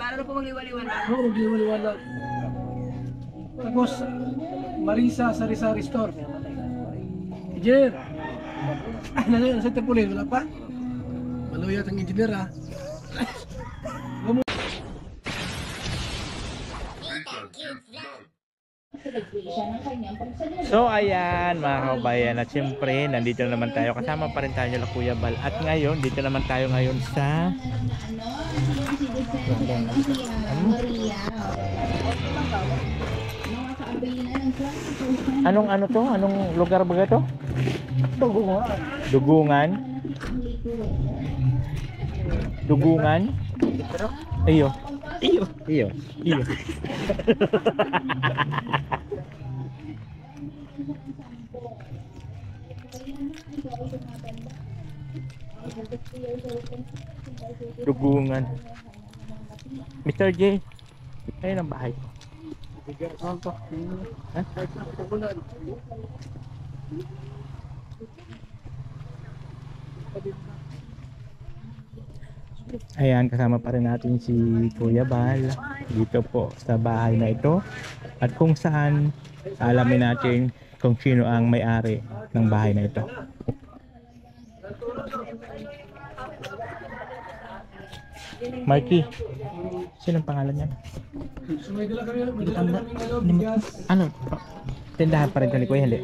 Para na po magliwaliwanag. Oo, magliwaliwanag. Tapos, Marisa Sari-Sari Store. Engineer! Nasa Tepulin, wala pa? Maluyat ang engineer ha. So ayan mga kabayan, at siyempre nandito naman tayo, kasama pa rin tayo nila Kuya Bal. At ngayon, dito naman tayo ngayon sa Anong ano to? Anong lugar ba to? Dugungan. Dugungan. Dugungan. Iyo. Iyo. Iyo. Iyo. Dugungan. Mr. J, ayun ang bahay ko. Ha? Ayan, kasama pa rin natin si Kuya Bal dito po sa bahay na ito, at kung saan alamin natin kung sino ang may-ari ng bahay na ito. Marky, sinong pangalan niya? Ano? Tindahan pa rin ito ni Kuya, hindi?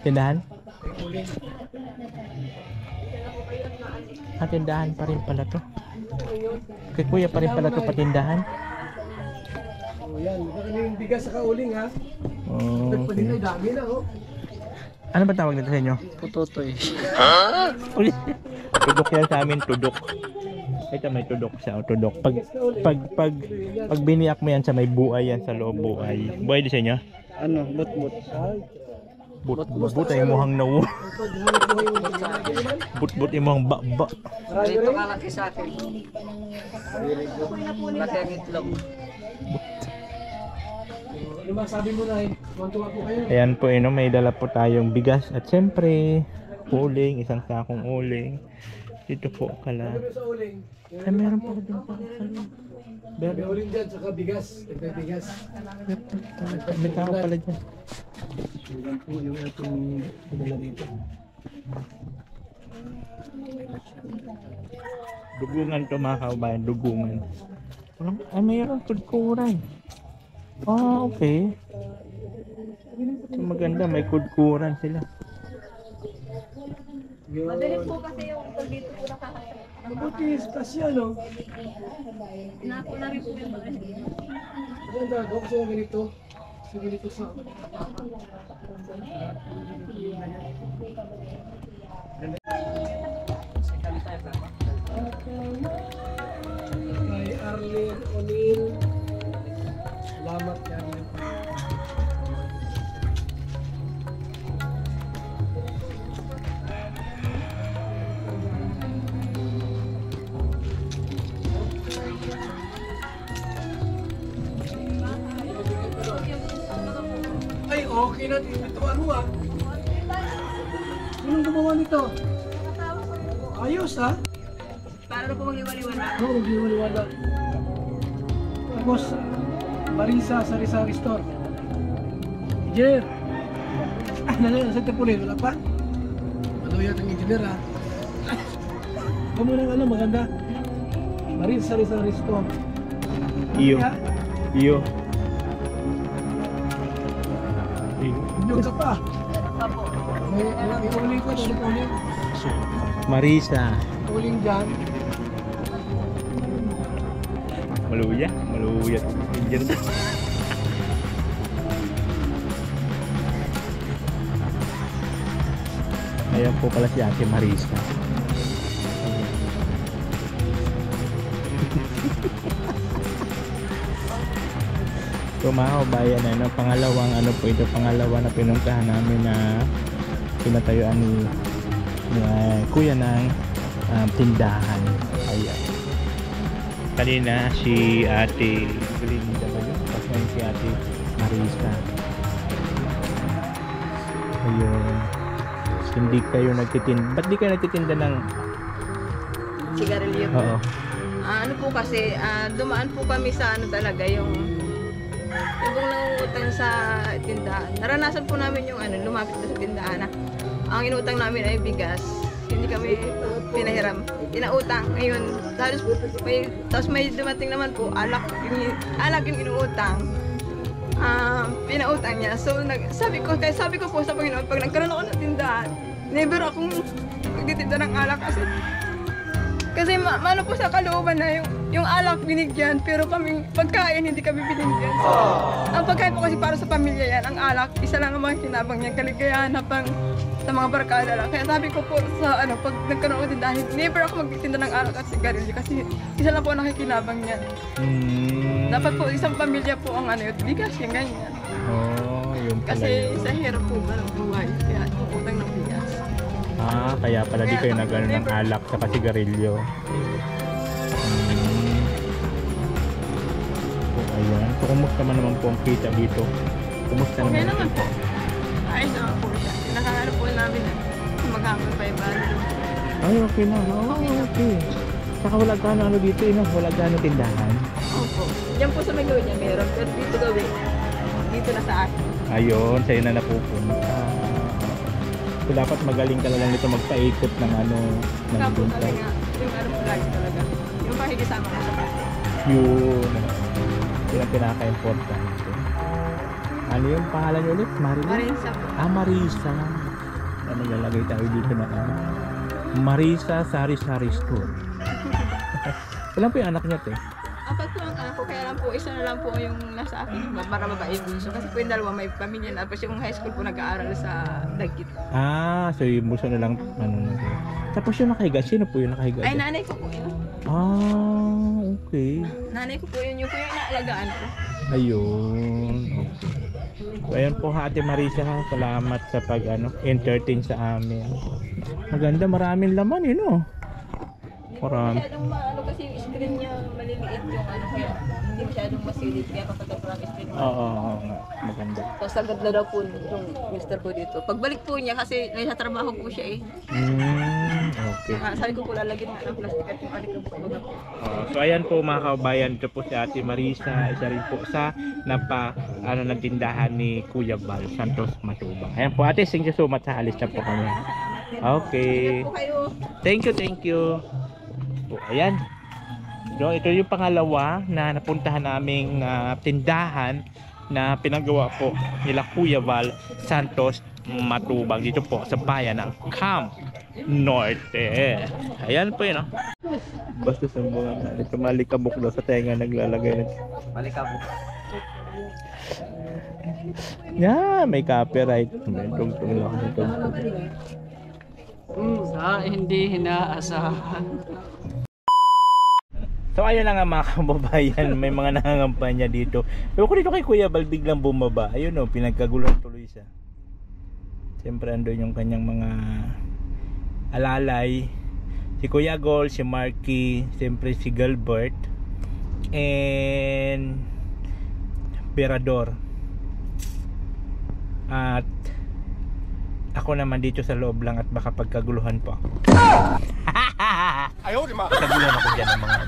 Tindahan? Tindahan pa rin pala to. Kay Kuya pa rin pala to patindahan. Oh, yan. Baka yung bigas sa kauling ha. Oh, Okay. okay. Dami na oh. Ano ba tawag nito sa inyo? Putotoy. Tudok yan sa amin, tudok. Ito may tudok siya, o tudok. Pag biniyak mo yan sa may buay yan sa loob, buay. Buay di sa inyo? Ano? But. But ay muhang nawo. But imuhang ba. Dito kalaki sa akin. Laki ang itlog. Ano masabi mo na eh? Tuwa po kayo. Ayan po, may dala po tayong bigas. At syempre, uling, isang sakong uling. Dito po kala. Ano sa uling? Ay, meron po din pa. May uling dyan, saka bigas. May bigas. May tao pala dyan. Yan po yung ating pinala dito. Dugungan to mga kabayan, dugungan. Ay, mayroon kudkuran. Ah, okay. So, maganda, may kudkuran sila. Madaling po kasi yung dito po nakakasama. Mabuti, spasya no? Napo na rin po yung mga. Maganda, gawa ko sila ganito. Sa ganito sa... Kay Arlene O'Neill. Salamat yan. Ay, okay na dito. Ano ah? Sinong gumawa nito? Ayos ha? Para na po magliwaliwanag. Oo, magliwaliwanag. Tapos, Marisa Sari-Sari Store. Engineer! Nasa Tepulin, wala pa? Maluyat ang engineer ha? Kamo ng ano, maganda. Marisa Sari-Sari Store. Iyo. Iyo. Hindi ka pa. May uling ko, may uling. Marisa. Uling dyan. Maluya. Maluya. Indian. Ayan po pala si Ate Marisa. So mga kabayan, pangalawang po ito, pangalawa na pinuntahan namin na pinatayuan ni Kuya ng tindahan. Ayan. Kanina si Ate Glinda ba yun? Tapos ngayon si Ate Marisa. Ayun. Hindi kayo nagtitinda. Ba't di kayo nagtitinda ng... Sigarilyo po. Oo. Ano po kasi, dumaan po kami sa ano talaga, yung nangungutang sa tindahan. Naranasan po namin yung lumapit na sa tindahan na ang inutang namin ay bigas. Hindi kami pinahiram. Inautang. Ngayon, tapos may dumating naman po, alak yung inuutang. Pinautang niya. So, sabi ko po sa Panginoon, pag nagkaroon ako ng tindahan, never akong magtitinda ng alak kasi ano po sa kalooban na yung alak binigyan, pero kaming pagkain hindi kami binigyan. So, ang pagkain po kasi para sa pamilya yan, ang alak, isa lang naman kinabang niya, kaligayahan sa mga barkada lang. Kaya sabi ko po sa pag nagkaroon ako tindahan, never ako magtitinda ng alak at sigarilyo kasi isa lang po ang nakikinabang niyan. Dapat po isang pamilya po ang yung bigas, yung ganyan. Yung pala Kasi yun. sa hirap po ba ng buhay, kaya utang ng bigas. Kaya pala di kayo nagano ng alak sa sigarilyo. Ayan. So, kumusta naman po ang kita dito? Kumusta Okay naman? naman po. Ayos naman po siya. Nakakano po namin maghapon pa yung balo. Ay, okay na. Okay. Saka wala gano dito, wala gano tindahan. Opo. Diyan po sa may gawin niya meron, pero dito gawin. Dito na sa akin. Ayun, sa'yo na napupunta. So, dapat magaling ka na lang nito magpaikot ng ng Kapo bintay. talaga, yung po lagi talaga. Yung pakikisama ko sa kasi. Yun ang pinaka-importante. Ano yung pangalan niyo ulit? Marisa po. Marisa. Ano lalagay tayo dito na Marisa Sari-Sari Store. Wala po yung anak niya, te. Apat po ang anak ko, kaya lang po, isa na lang po yung nasa akin, para babae yung bunso. Kasi po yung dalawa may pamilya na, tapos yung high school po nag-aaral sa Dagkit. So yung bunso na lang, Tapos yung nakahiga, sino po yung nakahiga? Ay, nanay ko po yun. Okay. Nanay ko po yun, yung po yung inaalagaan ko. Ayun. Okay. So, ayun po Ate Marisa, salamat sa entertain sa amin. Maganda, maraming laman Marami. Masyadong kasi yung screen niya maliliit yung kaya hindi masyadong masilid kaya kapag ang screen niya. Oo, maganda. So sagad na daw po yung mister ko dito. Pagbalik po niya kasi nasa trabaho po siya Okay. Sabi ko po lalagyan na ng plastic at yung alikabok baga po. So ayan po mga kabayan, ito po si Ate Marisa, isa rin po sa ng tindahan ni Kuya Val Santos Matubang. Ayan po Ate, thank you so much, halis na po kami. Okay. Ingat po kayo. Thank you. So, ayan. So, ito yung pangalawa na napuntahan naming tindahan na pinagawa po nila Kuya Val Santos Matubang dito po sa bayan ng Camp Norte. Ayan po yun. Basta sa mga ito malikabok daw sa tenga naglalagay. Malikabok. May copyright. May tugtog lang. Sa hindi inaasahan. So ayun na nga mga kababayan, may mga nangangampanya dito. Pero ko dito kay Kuya Val biglang bumaba. Ayun pinagkaguluhan tuloy siya. Siyempre andun yung kanyang mga alalay. Si Kuya Gol, si Marky, siyempre si Gilbert, and Berador. At ako naman dito sa loob lang at baka pagkaguluhan po ako. Ayaw, di ma. Pagkaguluhan ako dyan ng mga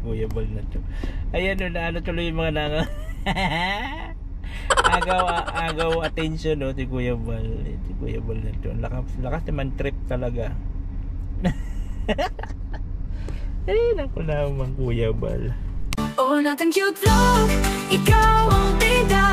Kuya Val na to. Ayan tuloy yung mga agaw attention si Kuya Val. Si Kuya Val na to. Lakas naman trip talaga. Naku naman Kuya Val. Oh, nating cute vlog, ikaw ang bida.